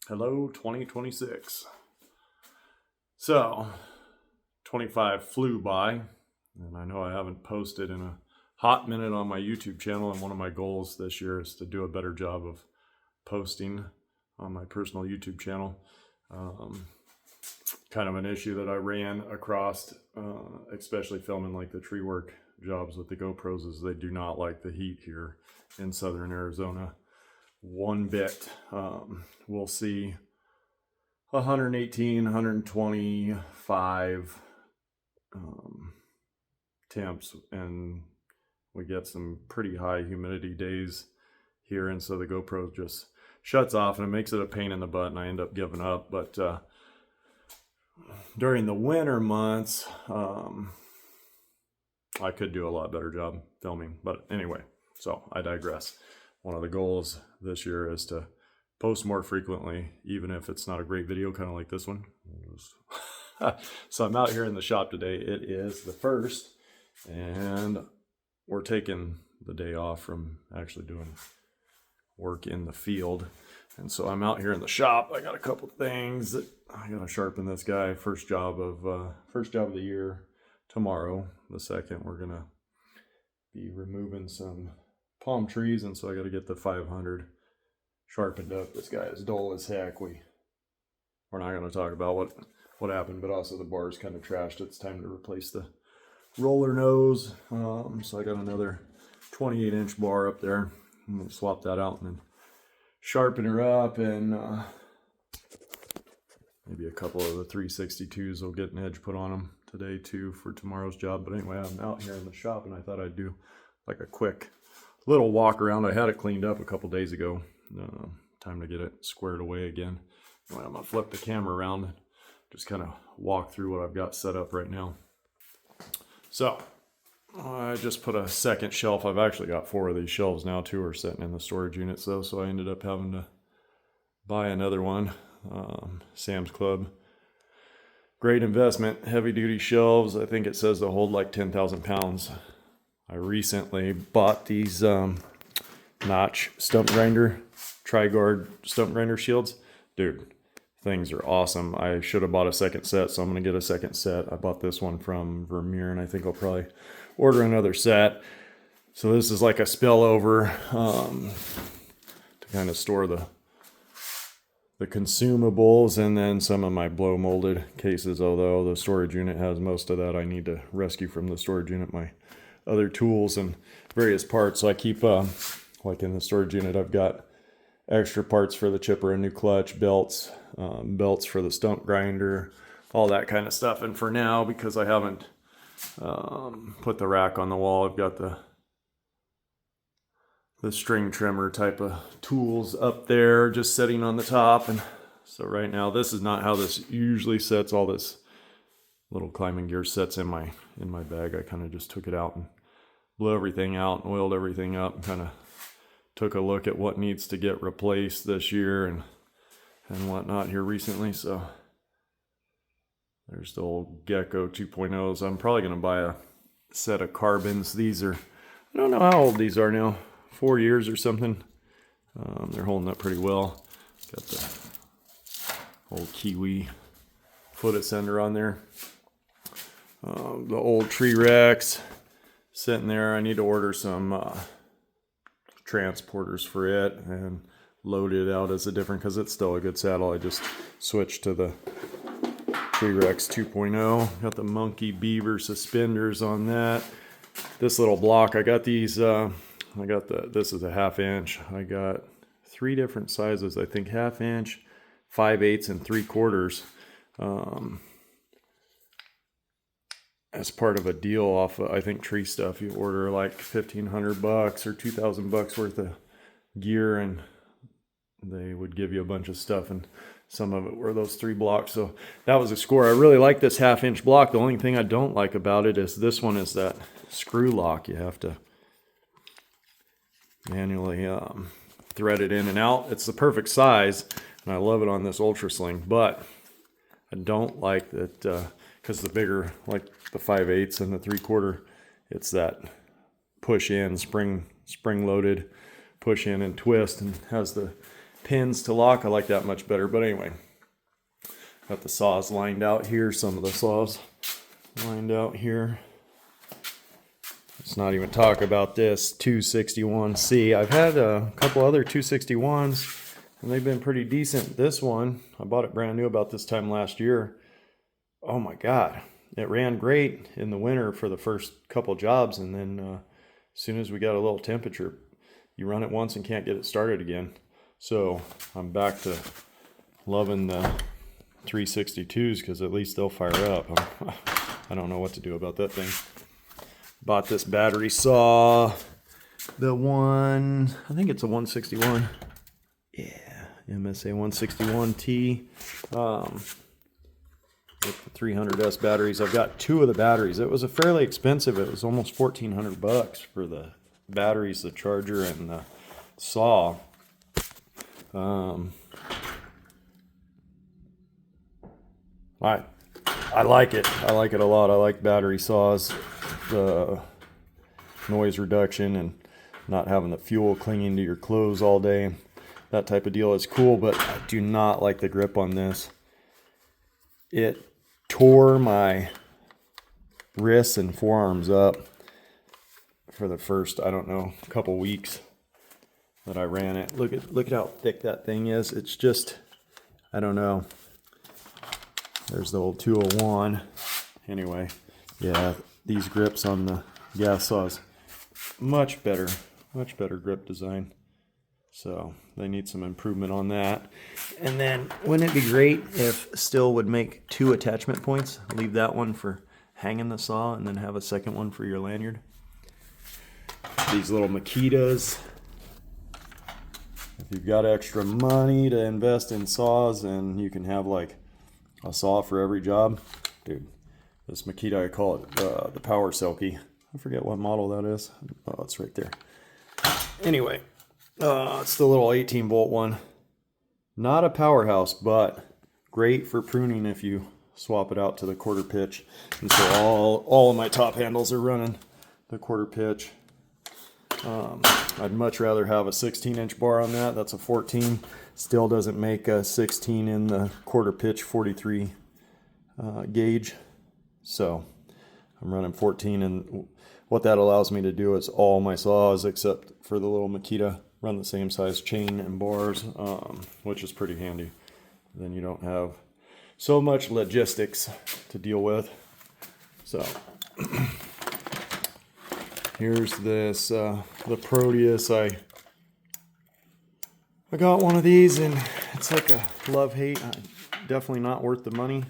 Hello, 2026. So, 25 flew by, and I know I haven't posted in a hot minute on my YouTube channel, and one of my goals this year is to do a better job of posting on my personal YouTube channel. Kind of an issue that I ran across, especially filming like the tree work jobs with the GoPros, is they do not like the heat here in southern Arizona one bit. We'll see 118, 125 temps, and we get some pretty high humidity days here, and so the GoPro just shuts off and it makes it a pain in the butt, and I end up giving up. But during the winter months, I could do a lot better job filming, but anyway, so I digress. One of the goals this year is to post more frequently, even if it's not a great video, kind of like this one. So I'm out here in the shop today. It is the 1st, and we're taking the day off from actually doing work in the field. And so I'm out here in the shop. I got a couple things that I gotta sharpen this guy. First job of the year tomorrow. The second, we're gonna be removing some palm trees, and so I got to get the 500 sharpened up. This guy is dull as heck. We're not going to talk about what happened, but also the bar is kind of trashed. It's time to replace the roller nose. So I got another 28-inch bar up there. I'm going to swap that out and then sharpen her up, and maybe a couple of the 362s will get an edge put on them today too for tomorrow's job. But anyway, I'm out here in the shop, and I thought I'd do like a quick little walk around. I had it cleaned up a couple days ago. Time to get it squared away again. Anyway, I'm gonna flip the camera around and just kind of walk through what I've got set up right now. So I just put a second shelf. I've actually got 4 of these shelves now. 2 are sitting in the storage units though, so I ended up having to buy another one. Sam's Club. Great investment. Heavy duty shelves. I think it says they'll hold like 10,000 pounds. I recently bought these Notch stump grinder, Tri-Guard stump grinder shields. Dude, things are awesome. I should have bought a second set, so I'm going to get a second set. I bought this one from Vermeer, and I think I'll probably order another set. So this is like a spillover to kind of store the consumables, and then some of my blow molded cases, although the storage unit has most of that. I need to rescue from the storage unit my other tools and various parts. So I keep, like in the storage unit, I've got extra parts for the chipper, a new clutch, belts for the stump grinder, all that kind of stuff. And for now, because I haven't put the rack on the wall, I've got the string trimmer type of tools up there just sitting on the top. And so right now, this is not how this usually sets. All this little climbing gear sets in my bag. I kind of just took it out and blew everything out and oiled everything up, and kind of took a look at what needs to get replaced this year and whatnot here recently. So there's the old Gecko 2.0s. I'm probably going to buy a set of carbons. These are, I don't know how old these are now, 4 years or something. They're holding up pretty well. Got the old Kiwi foot ascender on there. The old Tree Rex sitting there. I need to order some transporters for it and load it out as a different, because it's still a good saddle. I just switched to the Tree Rex 2.0. Got the Monkey Beaver suspenders on that. This little block, I got these, this is a 1/2 inch. I got 3 different sizes, I think 1/2 inch, 5/8, and 3/4. As part of a deal off of, I think, Tree Stuff. You order like $1,500 or $2,000 worth of gear, and they would give you a bunch of stuff, and some of it were those 3 blocks. So that was a score. I really like this 1/2 inch block. The only thing I don't like about it is this one is that screw lock. You have to manually thread it in and out. It's the perfect size, and I love it on this Ultra Sling, but I don't like that because the bigger, like the 5/8 and the 3/4, it's that push in, spring loaded, push in and twist, and has the pins to lock. I like that much better. But anyway, got the saws lined out here. Some of the saws lined out here. Let's not even talk about this 261C. I've had a couple other 261s, and they've been pretty decent. This one, I bought it brand new about this time last year. Oh my God. It ran great in the winter for the first couple jobs, and then as soon as we got a little temperature, you run it once and can't get it started again. So I'm back to loving the 362s because at least they'll fire up. I don't know what to do about that thing. Bought this battery saw, the one, I think it's a 161. Yeah, MSA 161T. With the 300S batteries. I've got two of the batteries. It was a fairly expensive. It was almost $1,400 for the batteries, the charger, and the saw. I like it. I like it a lot. I like battery saws. The noise reduction and not having the fuel clinging to your clothes all day. That type of deal is cool, but I do not like the grip on this. It tore my wrists and forearms up for the first, I don't know, couple weeks that I ran it. Look at how thick that thing is. It's just, I don't know. There's the old 201. Anyway, yeah, these grips on the gas saws, much better grip design. So they need some improvement on that. And then wouldn't it be great if Stihl would make 2 attachment points? Leave that one for hanging the saw and then have a second one for your lanyard. These little Makitas. If you've got extra money to invest in saws and you can have like a saw for every job, dude, this Makita, I call it the Power Selkie. I forget what model that is. Oh, it's right there. Anyway, it's the little 18 volt one. Not a powerhouse, but great for pruning if you swap it out to the quarter pitch. And so all of my top handles are running the quarter pitch. I'd much rather have a 16-inch bar on that. That's a 14. Still doesn't make a 16 in the quarter pitch 43 gauge. So I'm running 14, and what that allows me to do is all my saws, except for the little Makita, run the same size chain and bars, which is pretty handy. Then you don't have so much logistics to deal with. So here's this, the Proteus. I got one of these, and it's like a love-hate. Definitely not worth the money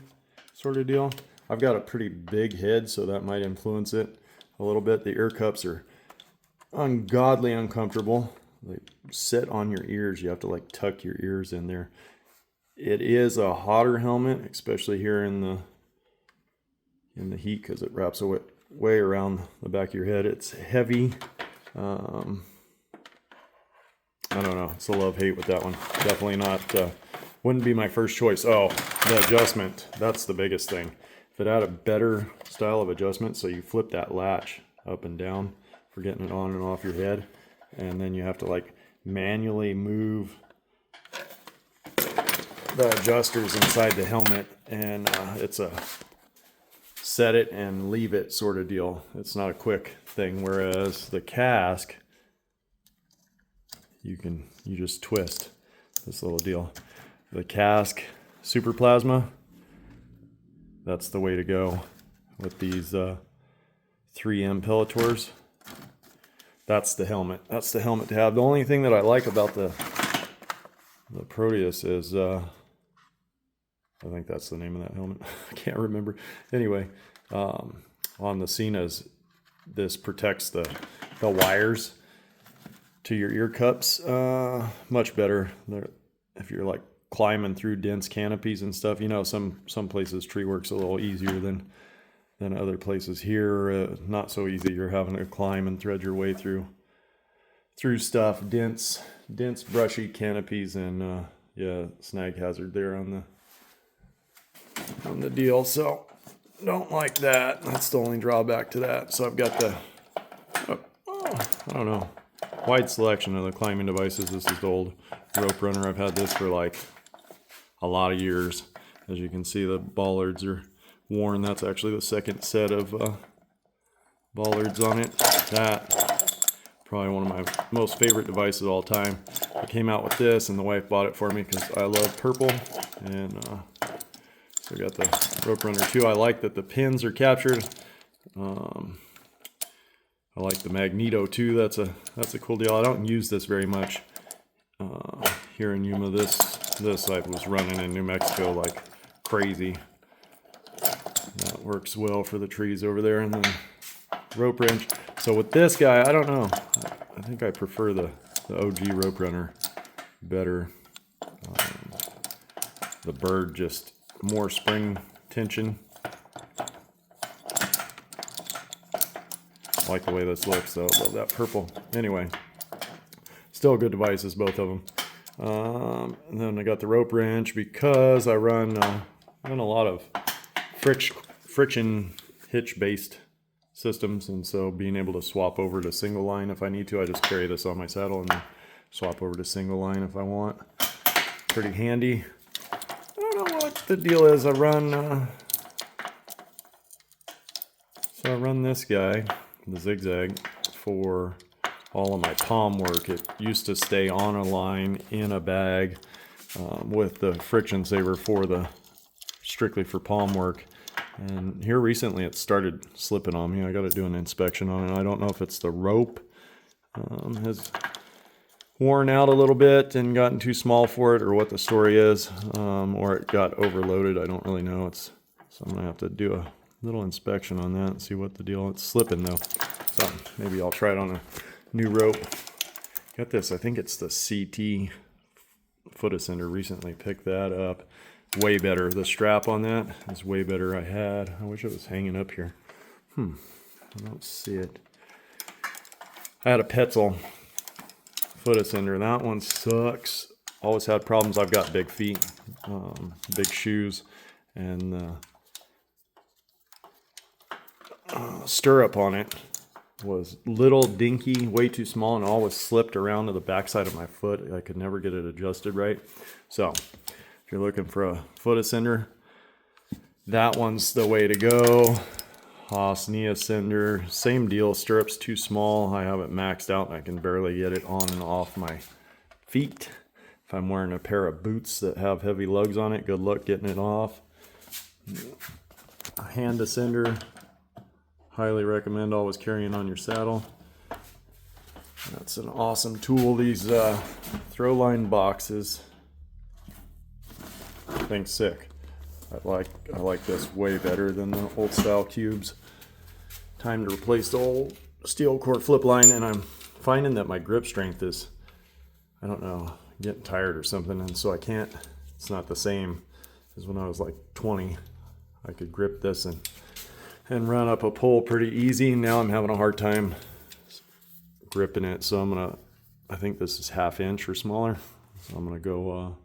sort of deal. I've got a pretty big head, so that might influence it a little bit. The ear cups are ungodly uncomfortable. They sit on your ears. You have to like tuck your ears in there. It is a hotter helmet, especially here in the heat, because it wraps way around the back of your head. It's heavy. I don't know. It's a love-hate with that one. Definitely not, wouldn't be my first choice. Oh, the adjustment. That's the biggest thing. If it had a better style of adjustment, so you flip that latch up and down for getting it on and off your head, and then you have to like manually move the adjusters inside the helmet, and it's a set it and leave it sort of deal. It's not a quick thing, whereas the cask, you just twist this little deal. The cask Super Plasma, that's the way to go with these 3M Pelletors. That's the helmet. That's the helmet to have. The only thing that I like about the Proteus is, I think that's the name of that helmet. I can't remember. Anyway, on the Cenas, this protects the wires to your ear cups much better. If you're like climbing through dense canopies and stuff, you know, some places tree work's a little easier than other places. Here, not so easy. You're having to climb and thread your way through stuff, dense brushy canopies, and yeah, snag hazard there on the deal. So don't like that. That's the only drawback to that. So I've got the I don't know. wide selection of the climbing devices. This is the old rope runner. I've had this for like a lot of years. As you can see, the bollards are worn. That's actually the second set of bollards on it. That, probably one of my most favorite devices of all time. I came out with this, and the wife bought it for me because I love purple. And so I got the rope runner too. I like that the pins are captured. I like the magneto too. That's a cool deal. I don't use this very much here in Yuma. This I was running in New Mexico like crazy. That works well for the trees over there. And then rope wrench. So with this guy, I don't know. I think I prefer the OG rope runner better. The bird, just more spring tension. I like the way this looks, though. I love that purple. Anyway, still good devices, both of them. And then I got the rope wrench because I run a lot of friction hitch-based systems, and so being able to swap over to single line if I need to. I just carry this on my saddle and then swap over to single line if I want. Pretty handy. I don't know what the deal is. I run this guy, the Zigzag, for all of my palm work. It used to stay on a line in a bag with the friction saver strictly for palm work. And here recently it started slipping on me. I got to do an inspection on it. I don't know if it's the rope has worn out a little bit and gotten too small for it, or what the story is, or it got overloaded. I don't really know. So I'm going to have to do a little inspection on that and see what the deal. It's slipping though. So maybe I'll try it on a new rope. Got this. I think it's the CT foot ascender. Recently picked that up. Way better. The strap on that is way better. I wish it was hanging up here. I don't see it. I had a Petzl foot ascender. That one sucks. Always had problems. I've got big feet, big shoes, and stirrup on it was little dinky, way too small, and always slipped around to the backside of my foot. I could never get it adjusted right. So if you're looking for a foot ascender, that one's the way to go. Haas knee ascender, same deal. Stirrups too small. I have it maxed out and I can barely get it on and off my feet. If I'm wearing a pair of boots that have heavy lugs on it, good luck getting it off. A hand ascender, highly recommend always carrying on your saddle. That's an awesome tool. These throw line boxes, I think sick. I like this way better than the old style cubes. Time to replace the old steel cord flip line, and I'm finding that my grip strength is, I don't know, getting tired or something, and so I can't, it's not the same as when I was like 20. I could grip this and run up a pole pretty easy. Now I'm having a hard time gripping it, so I think this is 1/2 inch or smaller, so I'm gonna go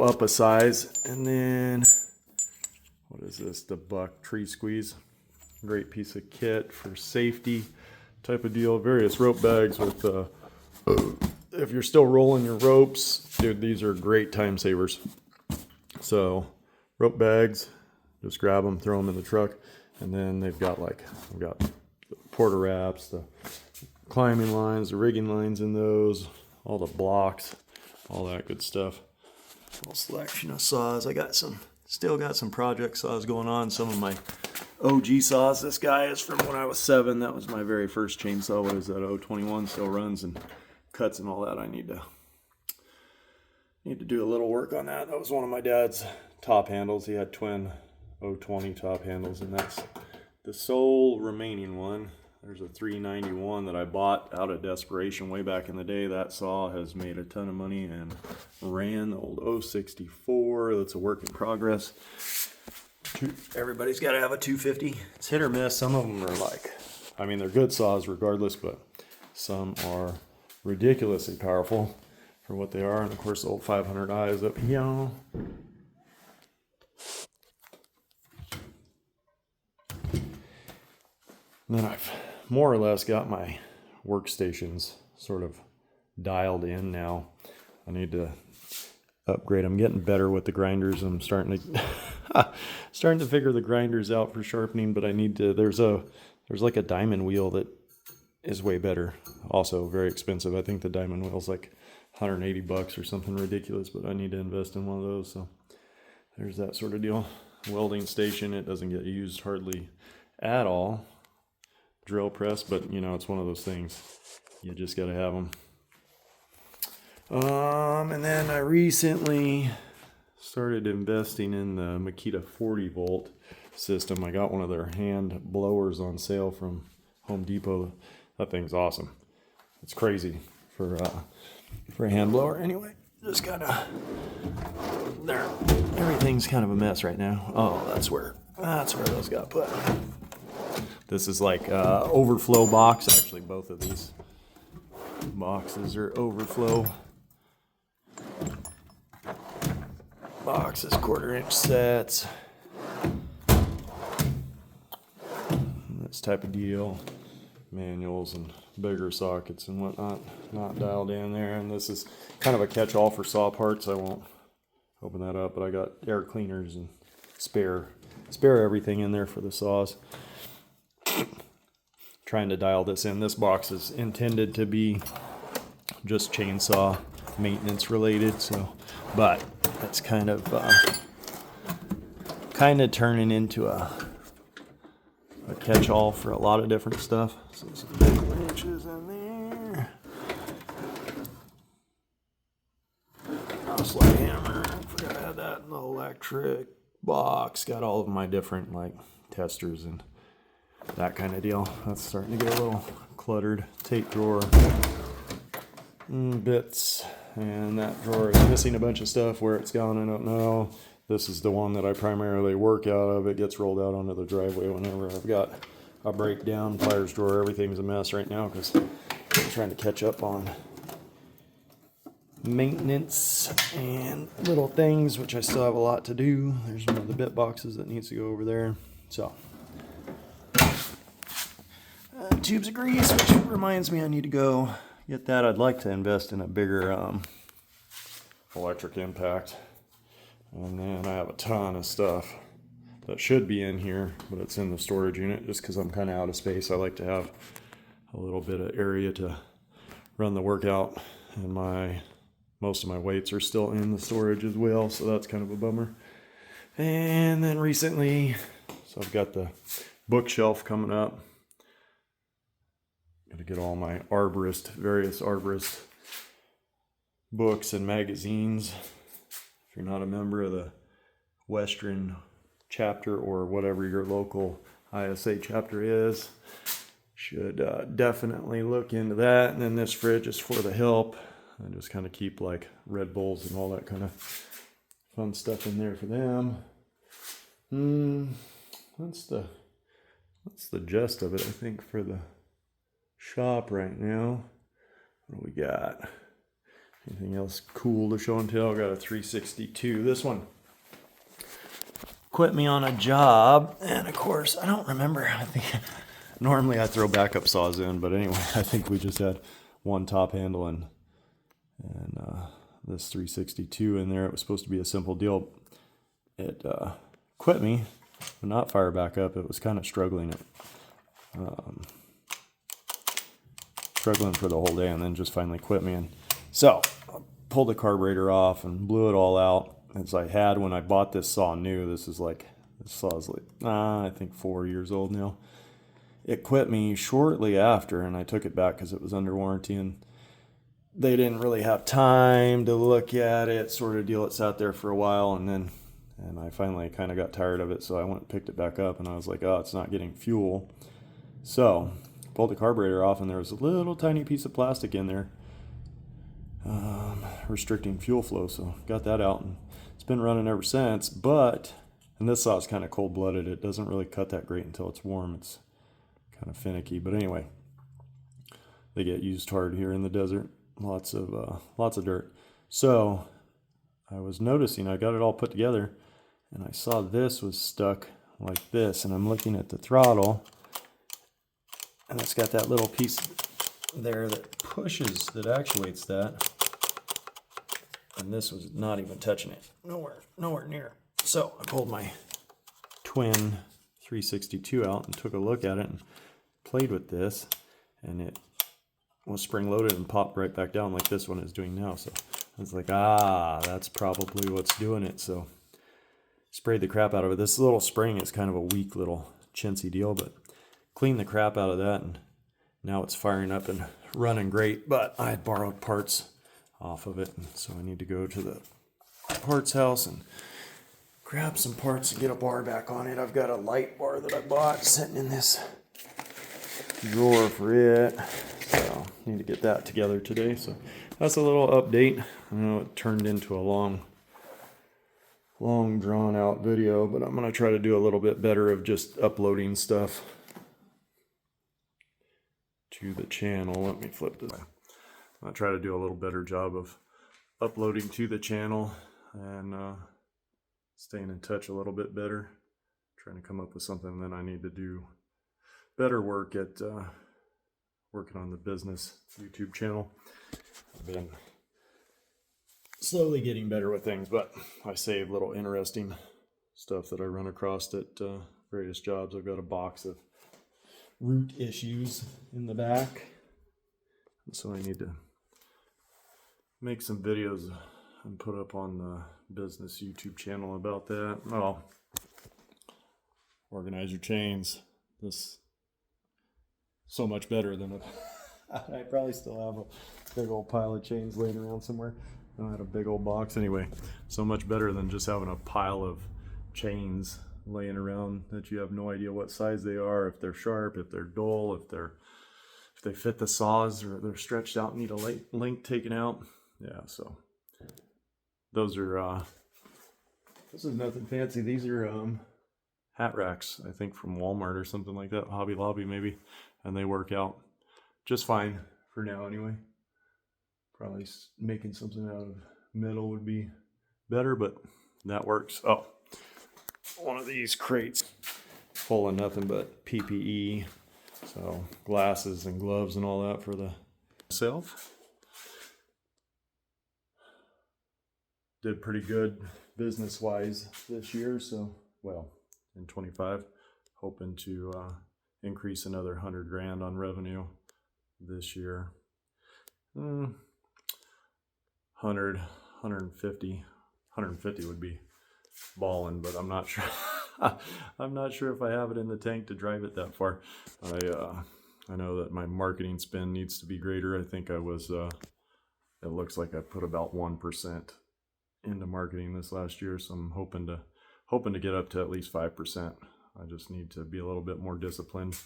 up a size. And then what is this? The Buck Tree Squeeze. Great piece of kit for safety type of deal. Various rope bags with if you're still rolling your ropes, dude, these are great time savers. So rope bags, just grab them, throw them in the truck, and then they've got we've got the porter wraps, the climbing lines, the rigging lines in those, all the blocks, all that good stuff. Little selection of saws. Still got some project saws going on. Some of my OG saws. This guy is from when I was 7. That was my very first chainsaw. What is that? 021 still runs and cuts and all that. I need to do a little work on that. That was one of my dad's top handles. He had twin 020 top handles, and that's the sole remaining one. There's a 391 that I bought out of desperation way back in the day. That saw has made a ton of money and ran the old 064. That's a work in progress. Everybody's got to have a 250. It's hit or miss. Some of them are they're good saws regardless, but some are ridiculously powerful for what they are. And of course, the old 500i is up here. And then I've more or less got my workstations sort of dialed in now. I need to upgrade. I'm getting better with the grinders. I'm starting to figure the grinders out for sharpening, but I need to, there's like a diamond wheel that is way better. Also very expensive. I think the diamond wheel's like $180 or something ridiculous, but I need to invest in one of those. So there's that sort of deal. Welding station, it doesn't get used hardly at all. Drill press, but you know, it's one of those things. You just got to have them. And then I recently started investing in the Makita 40 volt system. I got one of their hand blowers on sale from Home Depot. That thing's awesome. It's crazy for a hand blower. Anyway, just gotta, there, everything's kind of a mess right now. Oh, that's where those got put. This is like overflow box. Actually, both of these boxes are overflow boxes, 1/4-inch sets, this type of deal. Manuals and bigger sockets and whatnot, not dialed in there. And this is kind of a catch-all for saw parts. I won't open that up, but I got air cleaners and spare everything in there for the saws. Trying to dial this in. This box is intended to be just chainsaw maintenance related, so, but it's kind of turning into a catch-all for a lot of different stuff. So some big wrenches in there. Slide hammer. I forgot I had that in the electric box. Got all of my different like testers and that kind of deal. That's starting to get a little cluttered. Tape drawer. Bits. And that drawer is missing a bunch of stuff. Where it's gone, I don't know. This is the one that I primarily work out of. It gets rolled out onto the driveway whenever I've got a breakdown. Pliers drawer, everything's a mess right now because I'm trying to catch up on maintenance and little things, which I still have a lot to do. There's one of the bit boxes that needs to go over there. So, tubes of grease, which reminds me I need to go get that. I'd like to invest in a bigger electric impact. And then I have a ton of stuff that should be in here, but it's in the storage unit just because I'm kind of out of space. I like to have a little bit of area to run the workout, and most of my weights are still in the storage as well, so that's kind of a bummer. And then recently, so I've got the bookshelf coming up. Got to get all my various arborist books and magazines. If you're not a member of the Western chapter or whatever your local ISA chapter is, should definitely look into that. And then this fridge is for the help. I just kind of keep like Red Bulls and all that kind of fun stuff in there for them. That's the gist of it, I think, for the shop right now. What do we got? Anything else cool to show and tell? Got a 362. This one quit me on a job, and of course I don't remember. I think normally I throw backup saws in, but anyway, I think we just had one top handle and this 362 in there. It was supposed to be a simple deal. It quit me, but not fire back up. It was kind of struggling for the whole day, and then just finally quit me. And so I pulled the carburetor off and blew it all out, as I had when I bought this saw new. This saw's like I think 4 years old now. It quit me shortly after, and I took it back because it was under warranty, and they didn't really have time to look at it, sort of deal. It sat there for a while, and I finally kind of got tired of it, so I went and picked it back up, and I was like, oh, it's not getting fuel. So pulled the carburetor off, and there was a little tiny piece of plastic in there restricting fuel flow, so got that out, and it's been running ever since. And this saw is kind of cold-blooded. It doesn't really cut that great until it's warm. It's kind of finicky, but anyway, they get used hard here in the desert. Lots of dirt. So I was noticing, I got it all put together, and I saw this was stuck like this, and I'm looking at the throttle, and it's got that little piece there that pushes that actuates that. And this was not even touching it. Nowhere near. So I pulled my twin 362 out and took a look at it and played with this, and it was spring loaded and popped right back down like this one is doing now. So I was like, that's probably what's doing it. So sprayed the crap out of it. This little spring is kind of a weak little chintzy deal, but cleaned the crap out of that, and now it's firing up and running great. But I had borrowed parts off of it, and so I need to go to the parts house and grab some parts and get a bar back on it. I've got a light bar that I bought sitting in this drawer for it, so need to get that together today. So that's a little update. I know it turned into a long drawn out video, but I'm going to try to do a little bit better of just uploading stuff to the channel. Let me flip this. I'll try to do a little better job of uploading to the channel and staying in touch a little bit better. Trying to come up with something. Then I need to do better work at working on the business YouTube channel. I've been slowly getting better with things, but I save little interesting stuff that I run across at various jobs. I've got a box of root issues in the back, so I need to make some videos and put up on the business YouTube channel about that. Oh, organize your chains. This so much better than I probably still have a big old pile of chains laying around somewhere. I had a big old box anyway. So much better than just having a pile of chains laying around that you have no idea what size they are, if they're sharp, if they're dull, if they fit the saws, or they're stretched out and need a link taken out. Yeah, so those are this is nothing fancy. These are hat racks, I think from Walmart or something like that, Hobby Lobby maybe, and they work out just fine for now anyway. Probably making something out of metal would be better, but that works. Oh, one of these crates full of nothing but PPE, so glasses and gloves and all that for the self. Did pretty good business wise this year, so well in 25, hoping to increase another 100 grand on revenue this year. 100, 150 would be balling, but I'm not sure. I'm not sure if I have it in the tank to drive it that far. I know that my marketing spend needs to be greater. I think I was it looks like I put about 1% into marketing this last year, so I'm hoping to get up to at least 5%. I just need to be a little bit more disciplined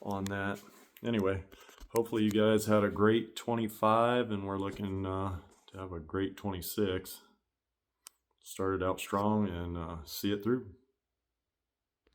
on that. Anyway, hopefully you guys had a great 25, and we're looking to have a great 26. Started out strong and see it through.